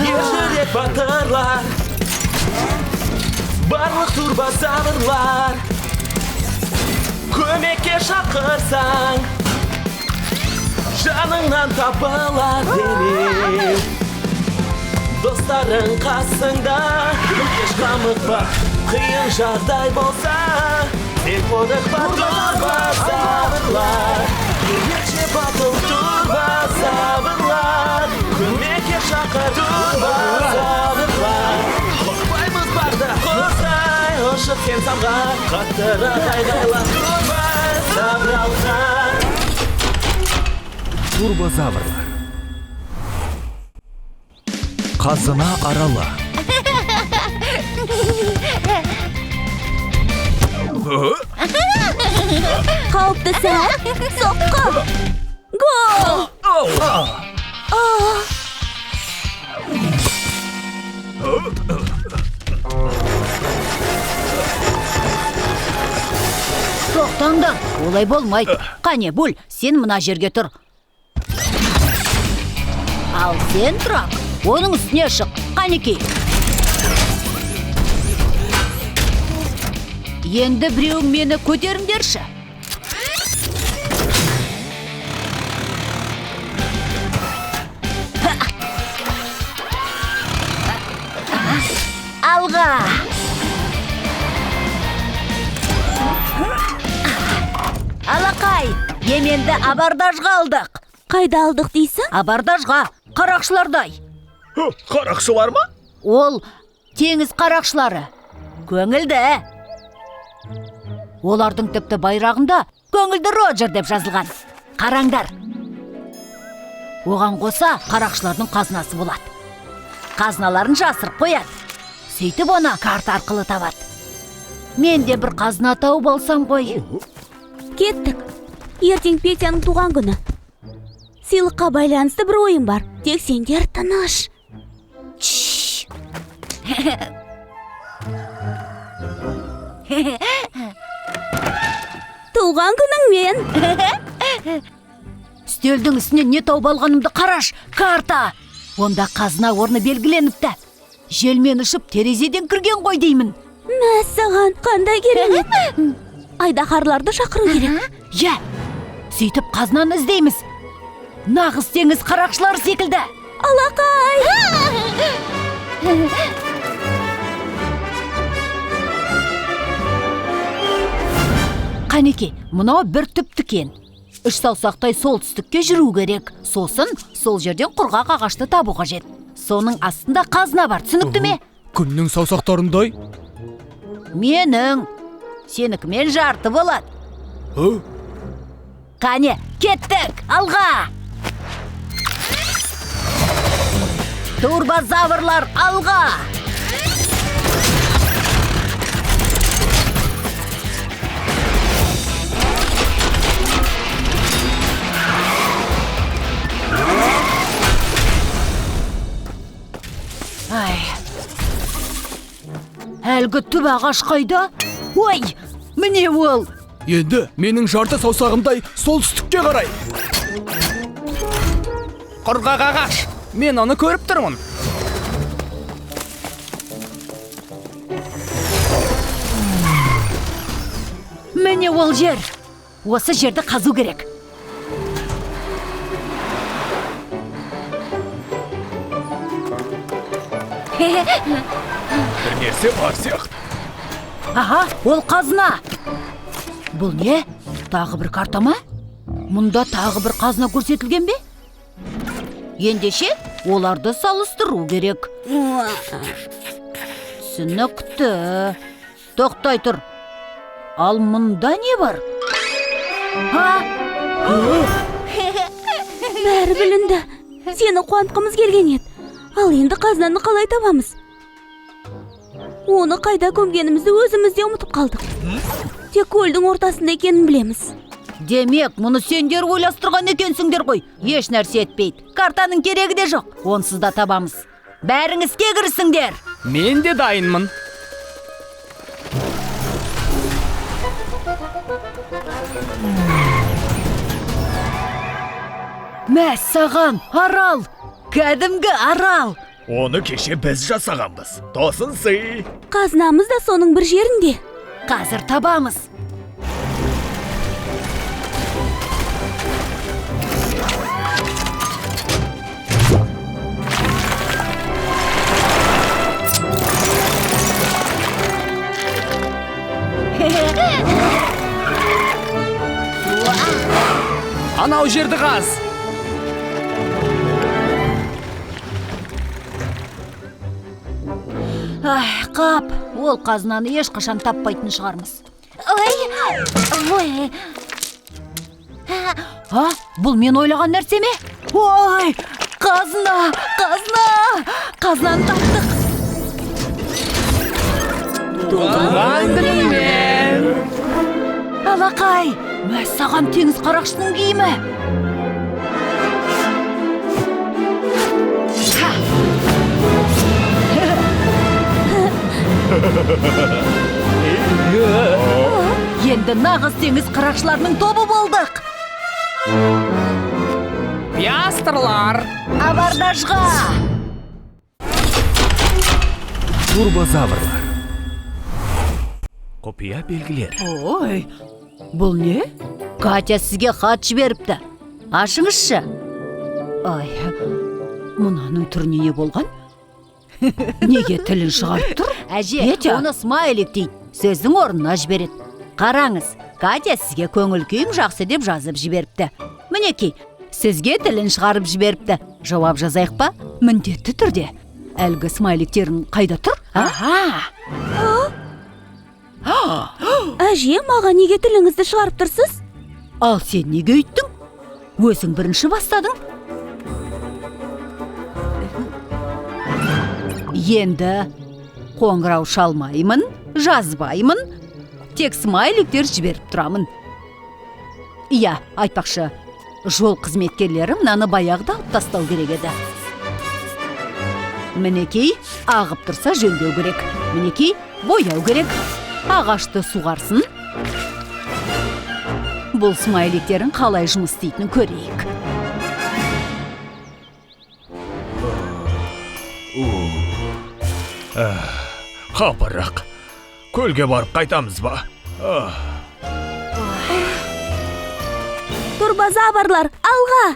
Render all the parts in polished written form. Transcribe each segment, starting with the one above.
Ержүрек батырлар, барлық турбозаврлар, көмекке шақырсаң, жаныңнан табылар демек. Достарың қасыңда, еш қамықпа, қиын жағдай болса, сен қорықпа турбозаврлар, ерекше батыл турбозаврлар, көмекке шақыр турбозаврлар. Қорықпаймыз барда қосай, ұшып сен самға, қаттырақ айғайла турбозаврлар. Турбозаврлар. Қазына аралы. Қауіпті сәт, соққы. Гол! Тоқтаңдар, олай болмайды. Қане, Бүл, сен мына жерге тұр. Ал сен Трак, оның үстіне шық. Қанекей. Енді біреуің мені көтеріңдерші. Алға. Алақай, еменді абардажға алдық. Қайда алдық дейсің? Абардажға, қарақшылардай. Қарақшылар ма? Ол теңіз қарақшылары. Көңілді. Олардың тіпті байрағында көңілді Роджер деп жазылған. Қараңдар. Оған қоса қарақшылардың қазынасы болады. Қазыналарын жасырып қояды. Сөйтіп оны карта арқылы табады. Мен де бір қазына тауып алсам ғой. Кеттік. Ертең Петяның туған күні. Сыйлыққа байланысты бір ойын бар. Тек сендер тыныш. Туған күніңмен. Үстелдің үстіне не тауып алғанымды қараш. Карта. Онда қазына орны белгіленіпті. Желмен ұшып терезеден кірген ғой деймін. Мәссаған, қандай керемет. Айдаһарларды шақыру керек. Иә, сөйтіп қазынаны іздейміз. Нағыз теңіз қарақшылары секілді. Алақай! Қанеке, мұнау бір түп тікен. Үш саусақтай солтүстікке жүру керек. Сосын сол жерден құрғақ ағашты табу қажет. Соның астында қазына бар, түсінікті ме? Күннің саусақтарындай. Менің. Сенікімен жарты болады. Қане, кеттік, алға! Турбозаврлар, алға! Әлгі түп ағаш қайда? Ой, міне ол. Енді менің жарты саусағымдай солтүстікке қарай. Құрғақ ағаш. Мен оны көріп тұрмын. Міне ол жер. Осы жерді қазу керек. Бір нәрсе бар сияқты. Аха, ол қазына. Бұл не? Тағы бір карта ма? Мұнда тағы бір қазына көрсетілген бе? Ендеше оларды салыстыру керек. Түсінікті. Тоқтай тұр. Ал мұнда не бар? Бәрі білінді. Сені қуантқымыз келген еді. Ал енді қазынаны қалай табамыз? Оны қайда көмгенімізді өзімізде ұмытып қалдық. Тек көлдің ортасында екенін білеміз. Демек, мұны сендер ойластырған екенсіңдер ғой. Еш нәрсе етпейді. Картаның керегі де жоқ. Онсыз да табамыз. Бәріңіз кірісіңдер. Мен де дайынмын. Мәссаған, арал! Кәдімгі арал! Оны кеше біз жасағанбыз. Тосын сый. Қазынамыз да соның бір жерінде. Қазір табамыз. Анау жерді қаз. Ай, қап, ол қазынаны ешқашан таппайтын шығармыз. Ой. Бұл мен ойлаған нәрсе ме? Ой, қазына! Қазынаны таптық. Туған күнімен. Алақай, мәссаған теңіз қарақшының киімі. Енді нағыз теңіз қарақшыларының тобы болдық. Пиастрлар. Абардашға! Турбозаврлар. Құпия белгілер. Ой, бұл не? Катя сізге хат жіберіпті. Ашыңызшы. Ай, мұнаның түріне не болған? Неге тілін шығарып тұр? Әже, оны смайлик дейді. Сөздің орнына жібереді. Қараңыз, Катя сізге көңіл күйім жақсы деп жазып жіберіпті. Мінекей, сізге тілін шығарып жіберіпті. Жауап жазайық па? Міндетті түрде. Әлгі смайликтерін қайда тұр? Әже, маған неге тіліңізді шығарып тұрсыз? Ал сен неге үйттің? Өзің бірінші бастадың. Енді қоңырау шалмаймын, жазбаймын, тек смайликтер жіберіп тұрамын. Иә, айтпақшы, жол қызметкерлері мынаны баяғыда алып тастау керек еді. Мінекей, ағып тұрса жөндеу керек. Мінекей, бояу керек. Ағашты суғарсын. Бұл смайликтерін қалай жұмыс істейтінін көрейік. Қапырақ. Көлге барып қайтамыз ба? Турбозаврлар, алға!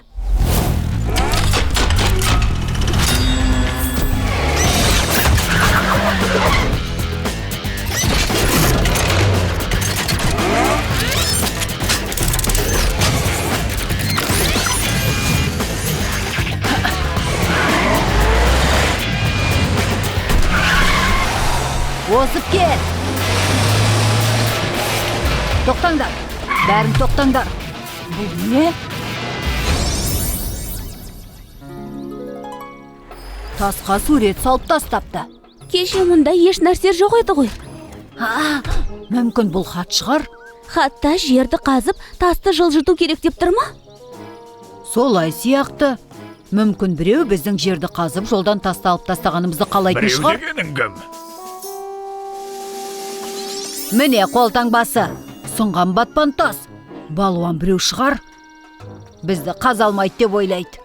Озып кел! Тоқтаңдар! Бәрін тоқтаңдар! Бұл не? Тасқа сурет салып тастапты. Кеше мұнда еш нәрсе жоқ еді ғой. Мүмкін бұл хат шығар? Хатта жерді қазып, тасты жылжыту керек деп тұр ма? Солай сияқты. Мүмкін біреу біздің жерді қазып, жолдан тасты алып тастағанымызды қалайтын шығар. Біреу дегенің кім? Міне қолтаңбасы. Сынған батпан тас. Балуан біреу шығар. Бізді қазалмайды деп ойлайды.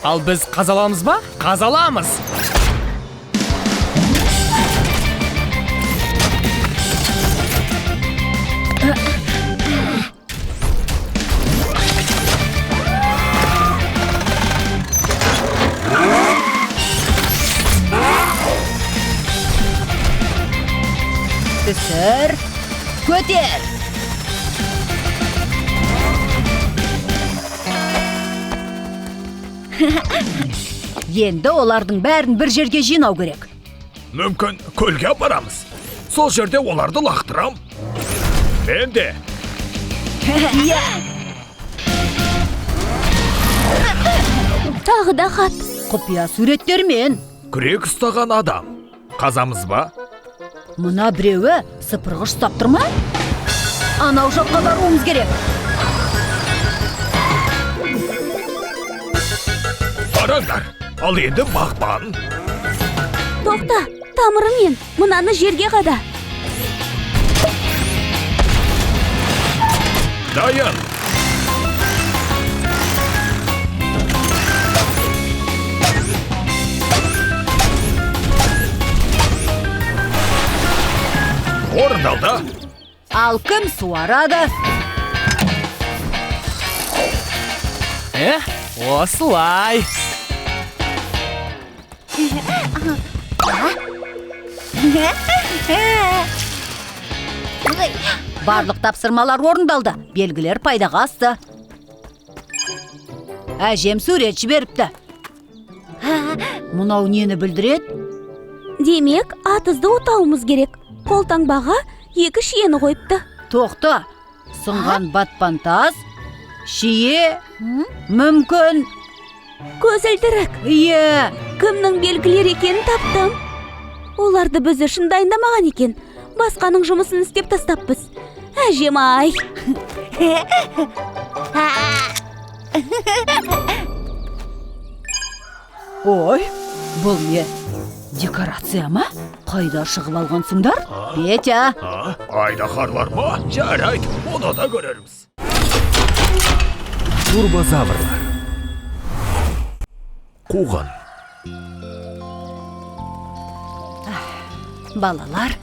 Ал біз қазаламыз ба? Қазаламыз! Түсір, көтер! Енді олардың бәрін бір жерге жинау керек. Мүмкін көлге барамыз. Сол жерде оларды лақтырам. Мен де. Тағы да хат. Құпия суреттермен. Күрек ұстаған адам. Қазамыз ба? Мұна біреуі сыпырғыш ұстап тұр ма? Анау жаққа баруымыз керек. Барыңдар. Ал енді мақпан. Тоқта, тамырымен, мұнаны жерге қада. Дайын. Орындалды. Ал кім суарады? Осылай. Барлық тапсырмалар орындалды. Белгілер пайдаға асты. Әжем сурет жіберіпті. Мұнау нені білдіреді? Демек, атызды отауымыз керек. Қолтаңбаға 2 шиені қойыпты. Тоқта, сынған батпан тас, шие, мүмкін. Көзілдірік. Ие, Кімнің белгілер екенін таптым. Оларды біз үшін дайындамаған екен. Басқаның жұмысын істеп тастаппыз. Әжем-ай. ой, бұл не? Декорация ма? Қайда шығып алғансыңдар? Петя, Айдаһарлар ма? Жарайды, оны да көрерміз. Турбозаврлар. Қуғын. балалар,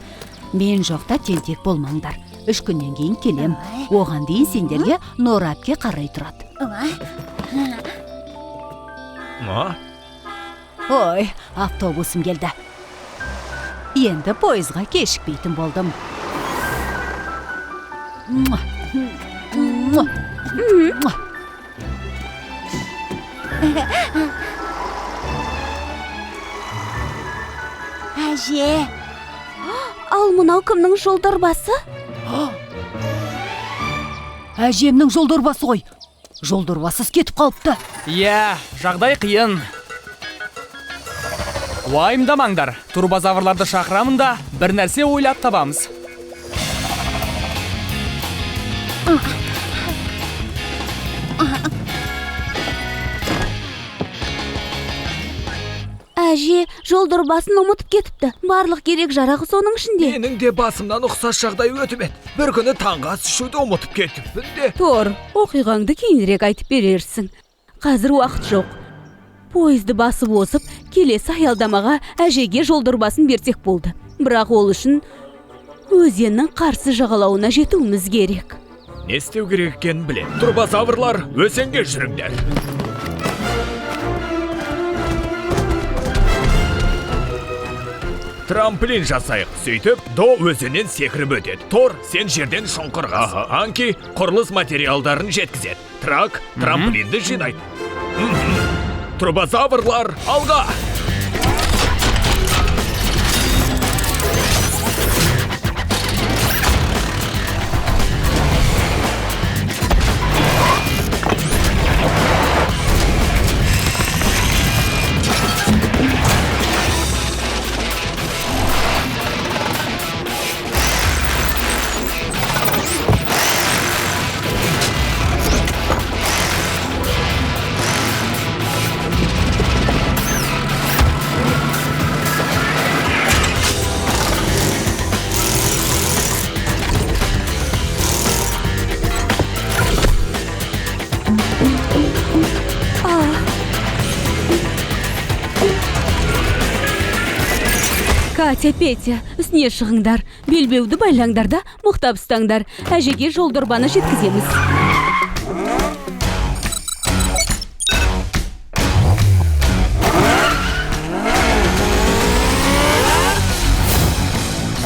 мен жоқта тентек болмаңдар. 3 күннен кейін келем. Оған дейін сендерге Нора әпке қарай тұрады. Ой, автобусым келді. Енді пойызға кешікпейтін болдым. Әже. Ал мынау кімнің жолдорбасы? Әжемнің жолдорбасы ғой. Жолдорбасыз кетіп қалыпты. Иә, жағдай қиын. Уайымдамаңдар, турбозаврларды шақырамын да бір нәрсе ойлап табамыз. Әже, жолдорбасын ұмытып кетіпті. Барлық керек жарағы соның ішінде. Менің де басымнан ұқсас жағдай өтіп еді. Bir күні таңғы ас ішуді ұмытып кетіппін де. Тор, оқиғаңды кейінірек айтып берерсің. Қазір уақыт жоқ. Пойызды басып осып, келесі аялдамаға әжеге жолдорбасын берсек болды. Бірақ ол үшін өзеннің қарсы жағалауына жетуіміз керек. Не істеу керек екенін білем. Турбозаврлар, өзенге жүріңдер. Трамплин жасайық. Сөйтіп, До өзеннен секіріп өтеді. Тор, сен жерден шұңқырға. Анки, құрылыс материалдарын жеткізеді. Трак, трамплинді жинайды. Турбозаврлар, алға! Катя, Петя, үстіне шығыңдар. Белбеуді байлаңдар да мұқтап ұстаңдар. Әжеге жолдорбаны жеткіземіз.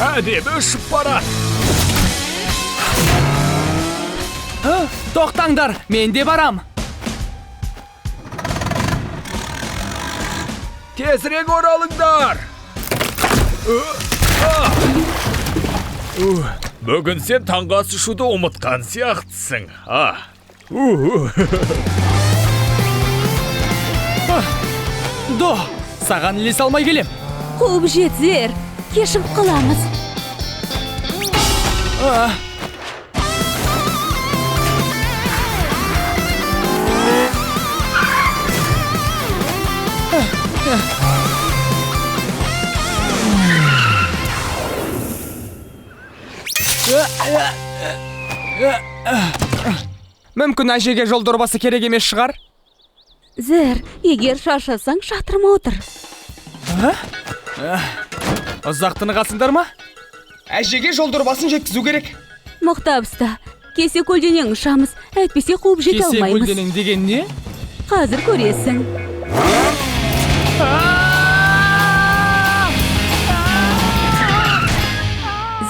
Әдемі ұшып барады. Тоқтаңдар, мен де барам. Тезірек оралыңдар. Бүгін сен таңғы ас ішуді ұмытқан сияқтысың. До, саған ілес алмай келем. Қуып жетсер, кешіп қаламыз. Мүмкін әжеге жолдорбасы керек емес шығар. Зер, егер шаршасаң шатырма отыр. Ұзақ тынығасыңдар ма? Әжеге жолдорбасын жеткізу керек. Мақтабыста. Кесе көлденең ұшамыз, әйтпесе қуып жете Кесе алмаймыз. көлденең деген не? Қазір көресің.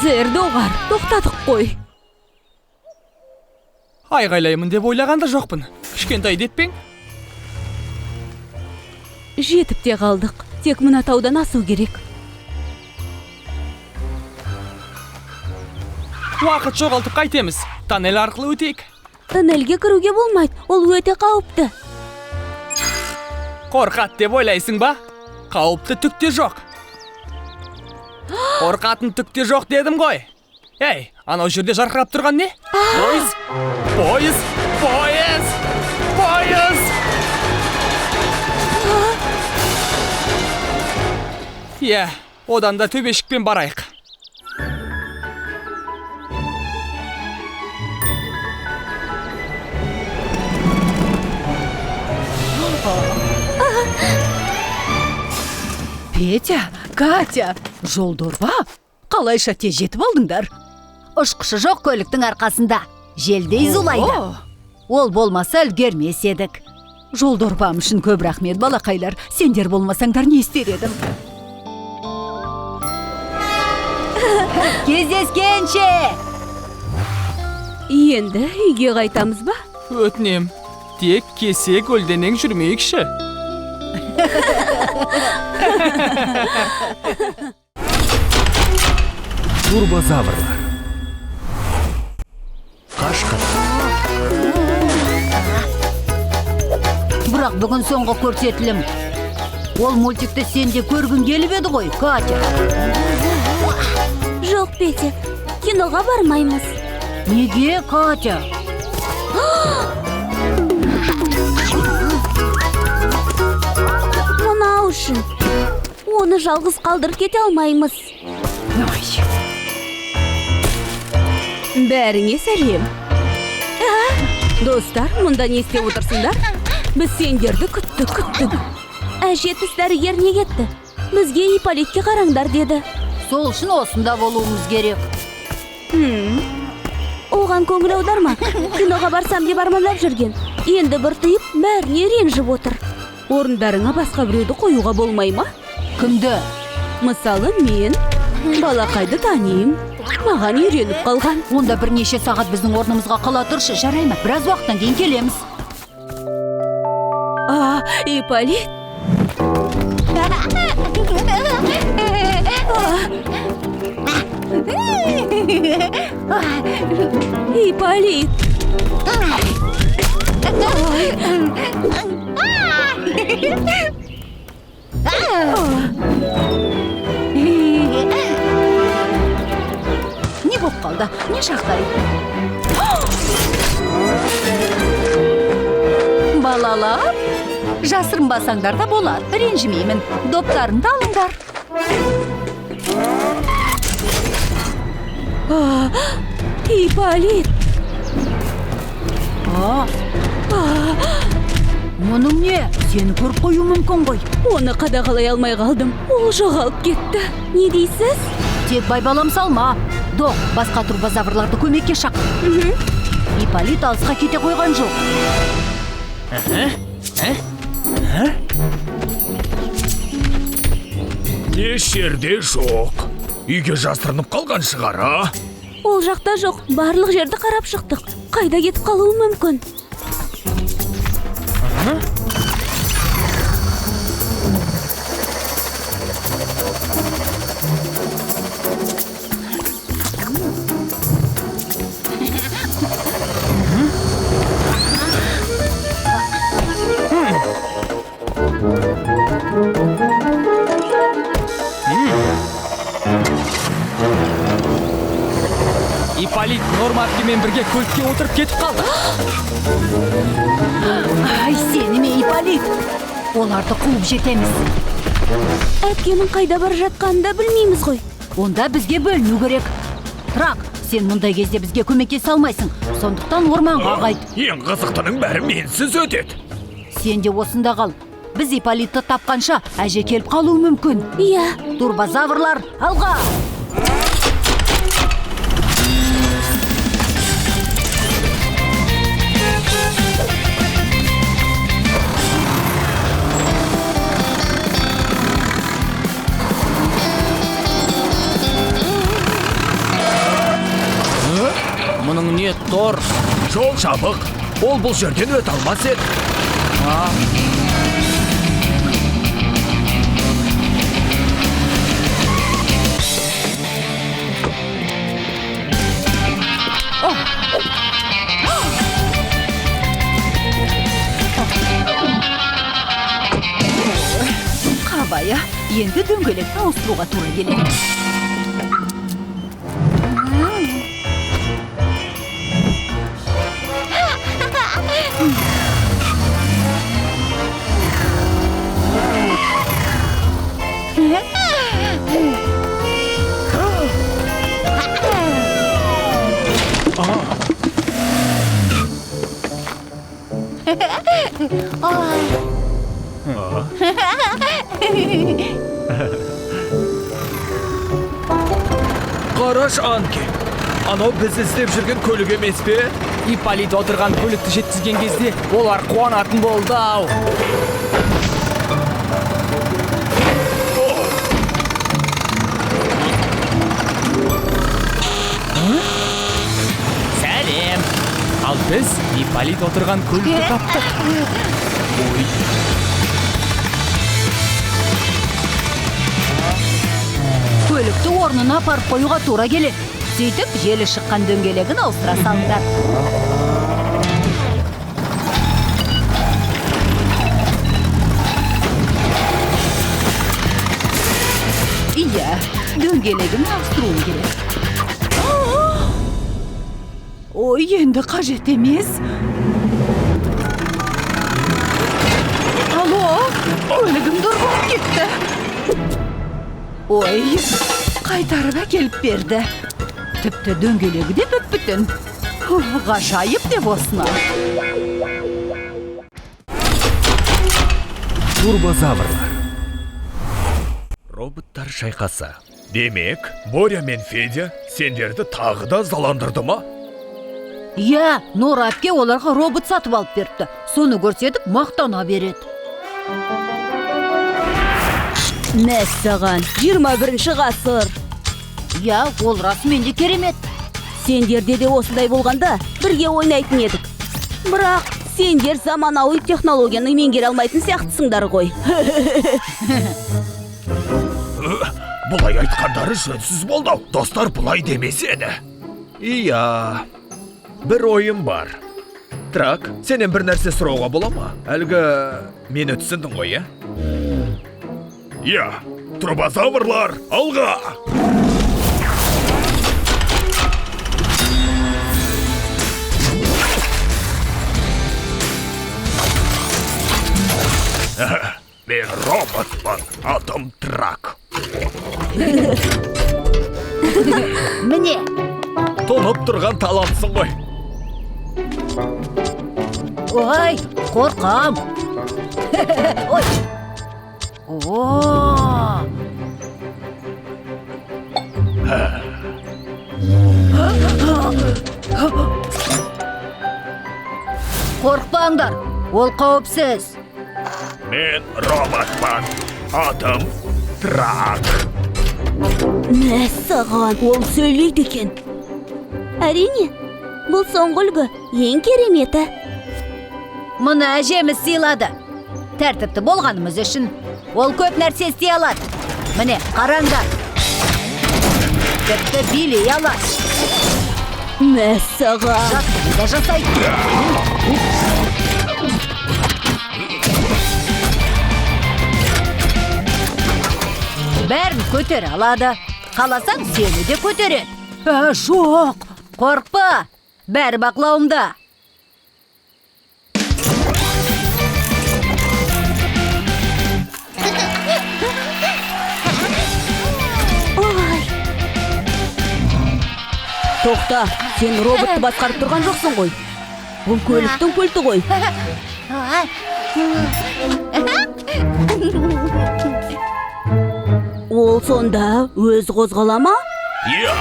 Зер доғар, тоқтатық қой. Айғайлаймын деп ойлағанда жоқпын. Кішкентай детпең. Жетіп те қалдық. Тек мына таудан асу керек. Уақыт жоғалтып қайтеміз. Тоннель арқылы өтейік. Тоннельге кіруге болмайды. Ол өте қауіпті. Қорқат деп ойлайсың ба? Қауіпті түкте жоқ. Қорқатын түкте жоқ дедім ғой. Ей, анау жерде жарқырап тұрған не? Пойыз! Пойыз! Пойыз! Пойыз! Иә, одан да төбешікпен барайық. Петя, Катя, жолдорба, қалайша тез жетіп алдыңдар? Ұшқышы жоқ көліктің арқасында. Желдей зулайды. Ол болмаса үлгермес едік. Жолдорбам үшін көп рахмет, балақайлар. Сендер болмасаңдар не істер едім? Кездескенше! Енді үйге қайтамыз ба? Өтінем, тек кесе көлденең жүрмейікші. Турбозаврлар. Қашқыр. Бірақ бүгін соңғы көрсетілім. Ол мультикті сен де көргің келіп еді ғой, Катя. Жоқ, Петя. Киноға бармаймыз. Неге, Катя? Мынау үшін. Оны жалғыз қалдырып кете алмаймыз. Бәріңе сәлем. Достар, мұнда не істеп отырсыңдар? Біз сендерді күттік. Әже тіс дәрігеріне кетті. Бізге Ипполитке қараңдар деді. Сол үшін осында болуымыз керек. Оған көңіл аударма. Киноға барсам деп армандап жүрген. Енді бір тыйып, бәріне ренжіп отыр. Орындарыңа басқа біреуді қоюға болмай ма? Кімді? Мысалы, мен балақайды танимын. Маған үйреніп қалған. Онда бірнеше сағат біздің орнымызға қала тұршы, жарай ма? Біраз уақыттан кейін келеміз. Ипполит. Ипполит. Не болып қалды? Не жағдай? Балалар, жасырынбасаңдар да болады, ренжімеймін. Доптарыңды алыңдар. Ипполит. Мұның не? Сені көріп қою мүмкін ғой. Оны қадағалай алмай қалдым. Ол жоғалып кетті. Не дейсіз? Тек байбалам салма. Доқ, басқа турбозаврларды көмекке шақыр. Ипполит алысқа кете қойған жоқ. Еш жерде жоқ. Үйге жасырынып қалған шығар, Ол жақта жоқ. Барлық жерді қарап шықтық. Қайда кетіп қалуы мүмкін? Ипполит Норма әпкемен бірге көлікке отырып кетіп қалды. Ай, сені ме, Ипполит? Оларды қуып жетеміз. Әпкенің қайда бар жатқанын да білмейміз ғой. Онда бізге бөліну керек. Трак, сен мұндай кезде бізге көмектесе алмайсың. Сондықтан орманға қайт. Ең қызықтының бәрі менсіз өтеді. Сен де осында қал. Біз Ипполитті тапқанша әже келіп қалуы мүмкін. Иә. Турбозаврлар, алға! тұр. Жол жабық. Ол бұл жерден өте алмас еді. Қабая, енді дөңгелекті ауыстыруға тура келеді. Қараш, Анки. Анау біз іздеп жүрген көлік емес пе? Ипполит отырған көлікті жеткізген кезде олар қуанатын болды ау. Сәлем. Ал біз Ипполит отырған көлікті таптық. Ой. Көлікті орнына апарып қоюға тура келеді. Сөйтіп, желі шыққан дөңгелегін ауыстыра салыңдар. Иә, дөңгелегін ауыстыруым керек. Ой, енді қажет емес. Алло, көлігім дұрбып кетті. Ой, қайтарып әкеліп берді. Тіпті дөңгелегі де бүп-бүтін. Ғажайып деп осына. Турбозаврлар. Роботтар шайқасы. Демек, Боря мен Федя сендерді тағы да заландырды ма? Иә, Нора әпке оларға робот сатып алып берді. Соны көрсетіп, мақтана береді. Мәссаған, 21-ші ғасыр. Иә, ол расымен де керемет. Сендерде де осындай болғанда бірге ойнайтын едік. Бірақ сендер заманауи технологияны меңгере алмайтын сияқтысыңдар ғой. Бұлай айтқандары жөнсіз болды. Достар бұлай демесені. Иә, бір ойым бар. Трак, сенен бір нәрсе сұрауға бола ма? Әлгі мені түсіндің ғой, иә? Иә, турбозаврлар, алға! Мен роботпын, атым Трак. Міне, Тонып тұрған талантсың ғой. ой, қорқам. Ой. О! Қорқпаңдар, ол қауіпсіз. Мен роботпын, атым Трак. Мәссаған, ол сөйлейді екен. Әрине, бұл соңғы үлгі ең кереметі. Мұны әжеміз сыйлады. Тәртіпті болғанымыз үшін ол көп нәрсе істей алады. Міне, қараңдар. Тіпті билей алады. Мәссаған. Жақсы да жасайды. Бәрін көтер алады. Қаласаң сені де көтереді. Жоқ, қорқпа. Бәрі бақылауымда. Ой. Тоқта, сен роботты басқарып тұрған жоқсың ғой. Бұл көліктің пульті ғой. Ол сонда өз қозғала ма? Иә.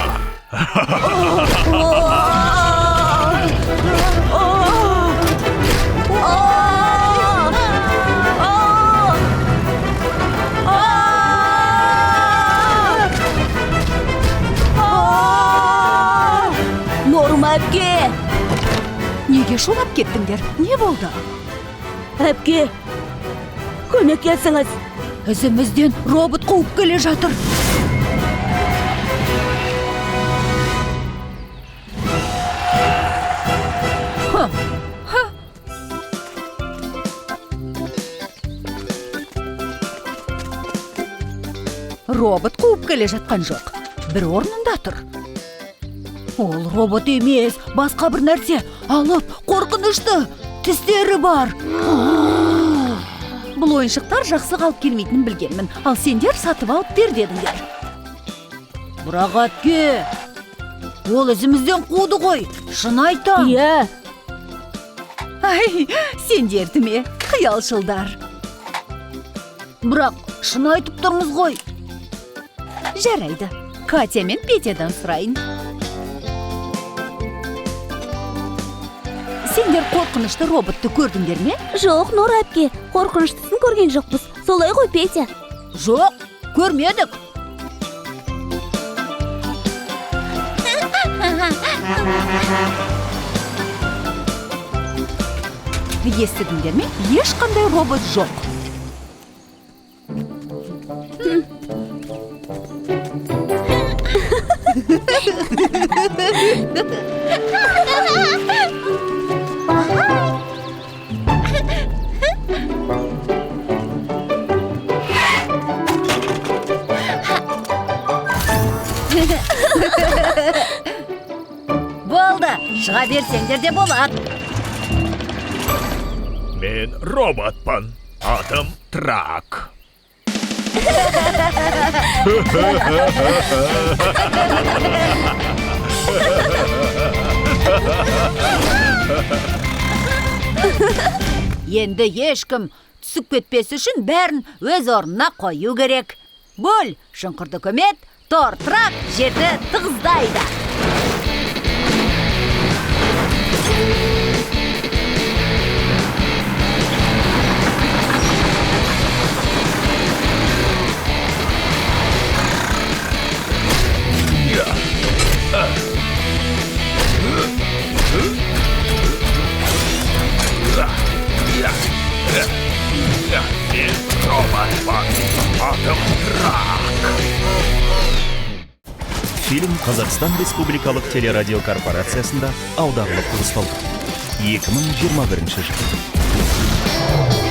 Норма әпке, кеттіңдер? Не болды? Әпке, көмектесіңіз. Ізімізден робот қуып келе жатыр. Робот қуып келе жатқан жоқ. Бір орнында тұр. Ол робот емес, басқа бір нәрсе. Алып, қорқынышты. Тістері бар. Бұл ойыншықтар жақсы қалып келмейтінін білгенмін. Ал сендер сатып алып бер дедіңдер. Бірақ әпке, ол ізімізден қуды ғой. Шын айтам. Иә, Ай, сендерді ме? Қиялшылдар. Бірақ шын айтып тұрмыз ғой. Жарайды. Катя мен Петядан сұрайын. Сендер қорқынышты роботты көрдіңдер ме? жоқ, Нора әпке, қорқыныштысын көрген жоқпыз. Солай ғой, Петя. Жоқ, көрмедік. Естідіңдер ме? Ешқандай робот жоқ. Болды, шыға берсеңдер де болады. Мен роботпын. Атым Трак. Енді ешкім түсіп кетпес үшін бәрін өз орнына қою керек. Бөл, шұңқырды көмет, Тор Трак жерді тығыздайды. Мен роботпын. Атым Трак. Фильм Қазақстан Республикалық телерадио корпорациясында аударылып дыбысталды. 2021 жыл.